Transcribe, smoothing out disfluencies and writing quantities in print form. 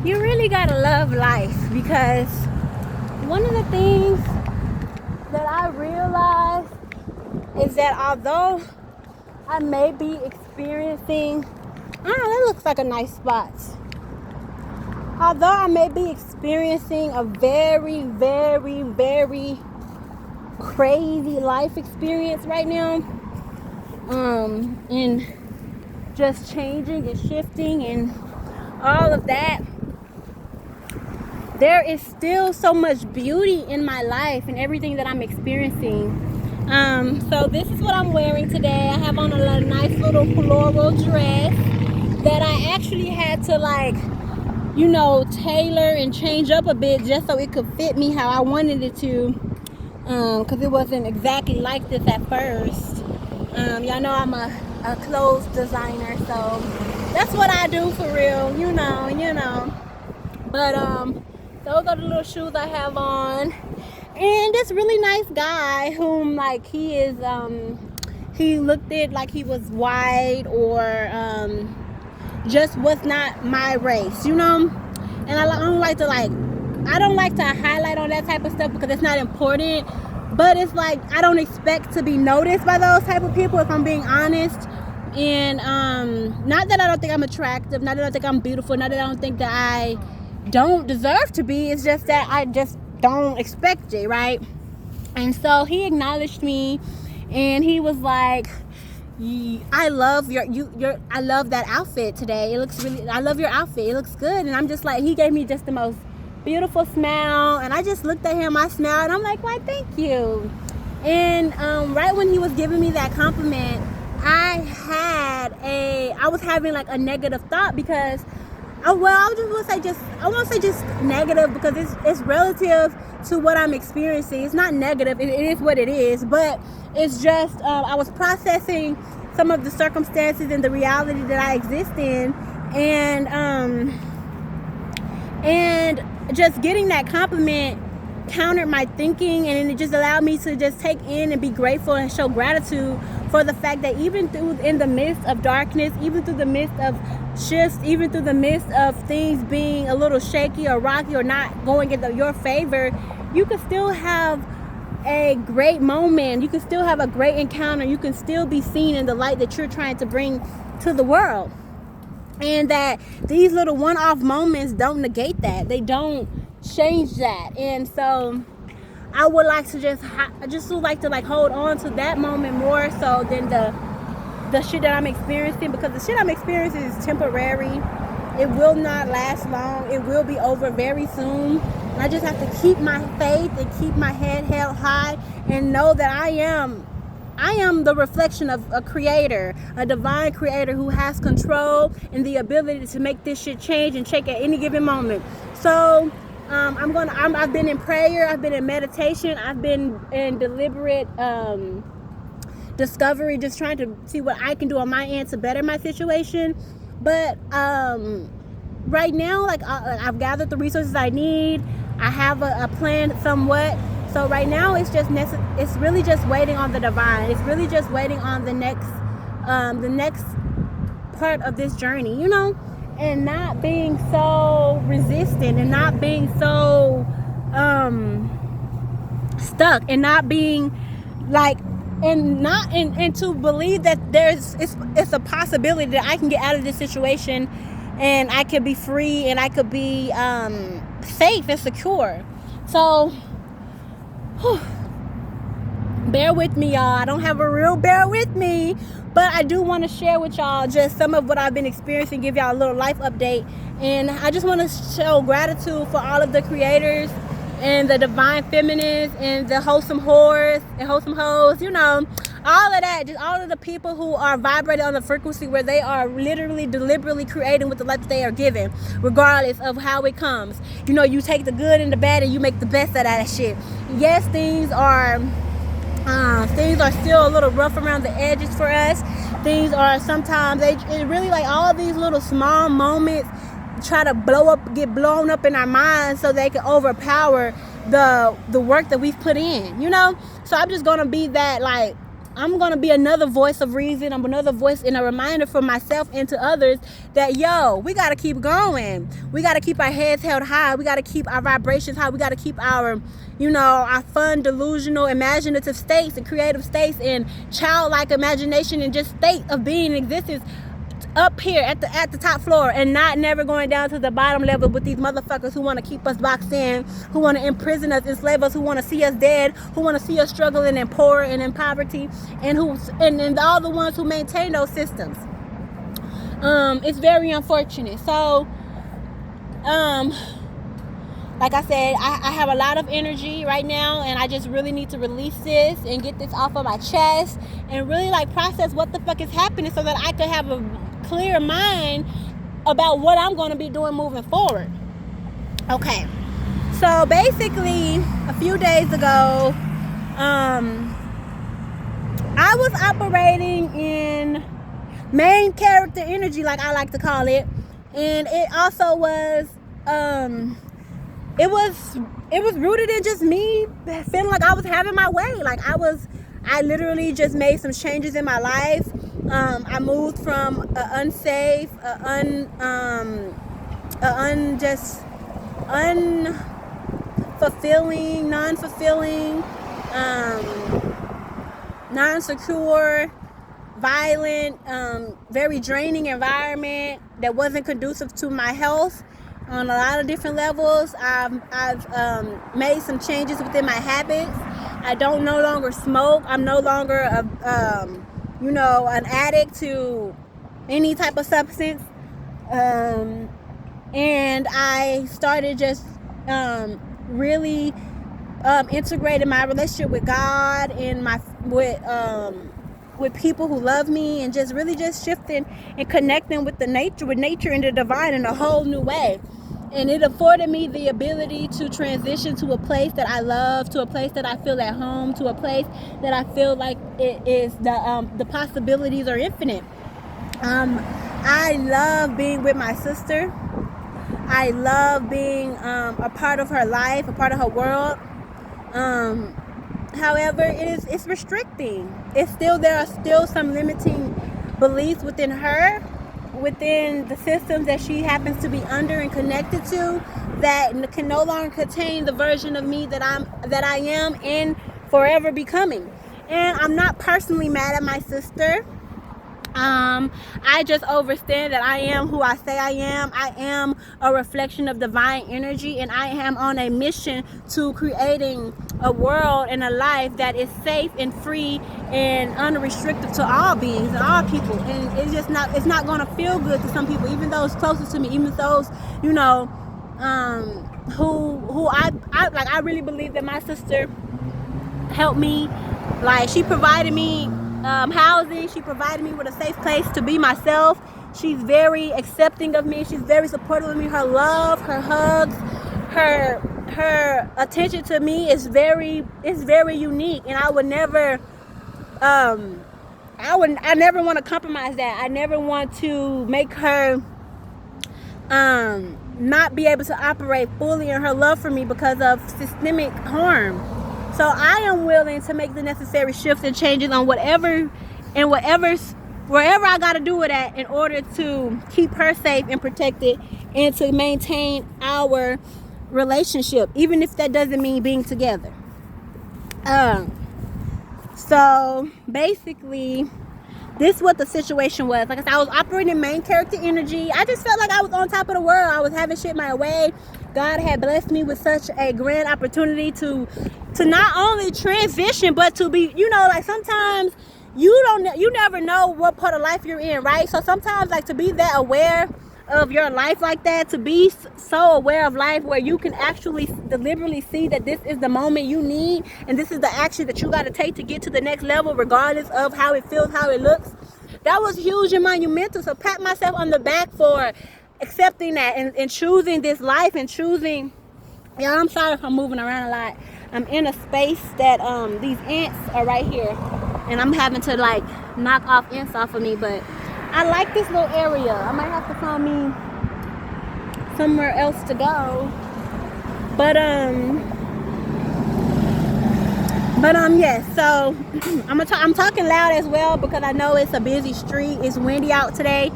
You really gotta love life, because one of the things that I realized is that although I may be experiencing, that looks like a nice spot. Although I may be experiencing a very, very, very crazy life experience right now, and just changing and shifting and all of that, there is still so much beauty in my life and everything that I'm experiencing. So this is what I'm wearing today. I have on a nice little floral dress that I actually had to tailor and change up a bit just so it could fit me how I wanted it to, because it wasn't exactly like this at first. Y'all know I'm a clothes designer, so that's what I do for real, you know. But those are the little shoes I have on. And this really nice guy whom he looked at like he was white or just was not my race, And I don't like to highlight on that type of stuff because it's not important. But it's like I don't expect to be noticed by those type of people, if I'm being honest. And not that I don't think I'm attractive, not that I don't think I'm beautiful, not that I don't think that I don't deserve to be. It's just that I just don't expect it, right? And so he acknowledged me, and he was like, I love I love that outfit today. I love your outfit. It looks good. And I'm just like, he gave me just the most beautiful smile, and I just looked at him, I smiled, and I'm like, why, thank you. And right when he was giving me that compliment, I was having like a negative thought, because I won't say just negative, because it's relative to what I'm experiencing. It's not negative, it is what it is, but it's just I was processing some of the circumstances and the reality that I exist in, and just getting that compliment countered my thinking, and it just allowed me to just take in and be grateful and show gratitude for the fact that even in the midst of darkness, even through the midst of shifts, even through the midst of things being a little shaky or rocky or not going in your favor, you can still have a great moment. You can still have a great encounter. You can still be seen in the light that you're trying to bring to the world. And that these little one-off moments don't negate that. They don't change that. And so I would like to just would like to hold on to that moment more so than the shit that I'm experiencing, because the shit I'm experiencing is temporary. It will not last long. It will be over very soon. And I just have to keep my faith and keep my head held high and know that I am the reflection of a creator, a divine creator who has control and the ability to make this shit change and check at any given moment. So I've been in prayer, I've been in meditation, I've been in deliberate discovery, just trying to see what I can do on my end to better my situation. But right now, I've gathered the resources I need. I have a plan somewhat. So right now, it's really just waiting on the divine. It's really just waiting on the next part of this journey, and not being so resistant, and not being so stuck, and not being and to believe that it's a possibility that I can get out of this situation, and I could be free, and I could be safe and secure. So bear with me, y'all. I don't have a real bear with me, but I do want to share with y'all just some of what I've been experiencing, give y'all a little life update. And I just want to show gratitude for all of the creators and the divine feminists and the wholesome whores and wholesome hoes, all of that, just all of the people who are vibrating on the frequency where they are literally deliberately creating with the life that they are given, regardless of how it comes. You take the good and the bad and you make the best out of that shit. Yes, things are still a little rough around the edges for us. Things are sometimes, it really all these little small moments try to get blown up in our minds so they can overpower the work that we've put in, So I'm just gonna be that I'm gonna be another voice of reason. I'm another voice and a reminder for myself and to others that, yo, we gotta keep going. We gotta keep our heads held high. We gotta keep our vibrations high. We gotta keep our, our fun, delusional, imaginative states and creative states and childlike imagination and just state of being in existence up here at the top floor, and not never going down to the bottom level with these motherfuckers who want to keep us boxed in, who want to imprison us, enslave us, who want to see us dead, who want to see us struggling and poor and in poverty, and all the ones who maintain those systems. It's very unfortunate. So like I said, I have a lot of energy right now, and I just really need to release this and get this off of my chest and really process what the fuck is happening so that I could have a clear mind about what I'm going to be doing moving forward. Okay. So basically, a few days ago, I was operating in main character energy, like I like to call it. And it also was, it was rooted in just me feeling like I was having my way. I literally just made some changes in my life. I moved from unsafe, unfulfilling, non-fulfilling, non-secure, violent, very draining environment that wasn't conducive to my health on a lot of different levels. I've made some changes within my habits. I don't no longer smoke. I'm no longer an addict to any type of substance. And I started just really integrating my relationship with God and with people who love me, and just really just shifting and connecting with nature and the divine in a whole new way. And it afforded me the ability to transition to a place that I love, to a place that I feel at home, to a place that I feel like it is the possibilities are infinite. I love being with my sister. I love being a part of her life, a part of her world. However, it's restricting. There are still some limiting beliefs within her, within the systems that she happens to be under and connected to, that can no longer contain the version of me that I am and forever becoming. And I'm not personally mad at my sister. I just understand that I am who I say I am. I am a reflection of divine energy, and I am on a mission to creating a world and a life that is safe and free and unrestricted to all beings and all people. And it's not going to feel good to some people, even those closest to me, even those, who I really believe that my sister helped me. She provided me housing. She provided me with a safe place to be myself. She's very accepting of me. She's very supportive of me. Her love, her hugs, her attention to me is very unique, and I would never I never want to compromise that. I never want to make her not be able to operate fully in her love for me because of systemic harm. So I am willing to make the necessary shifts and changes on wherever I got to do it at, in order to keep her safe and protected and to maintain our relationship, even if that doesn't mean being together. So basically, this is what the situation was. Like I said, I was operating main character energy. I just felt like I was on top of the world. I was having shit my way. God had blessed me with such a grand opportunity to not only transition, but to be, sometimes you never know what part of life you're in, right? So sometimes, to be that aware of your life like that, to be so aware of life where you can actually deliberately see that this is the moment you need, and this is the action that you got to take to get to the next level, regardless of how it feels, how it looks. That was huge and monumental. So pat myself on the back for accepting that and choosing this life and choosing. Yeah, I'm sorry if I'm moving around a lot. I'm in a space that these ants are right here, and I'm having to knock off ants off of me, but I like this little area. I might have to find me somewhere else to go. But But yes, so I'm talking loud as well because I know it's a busy street. It's windy out today,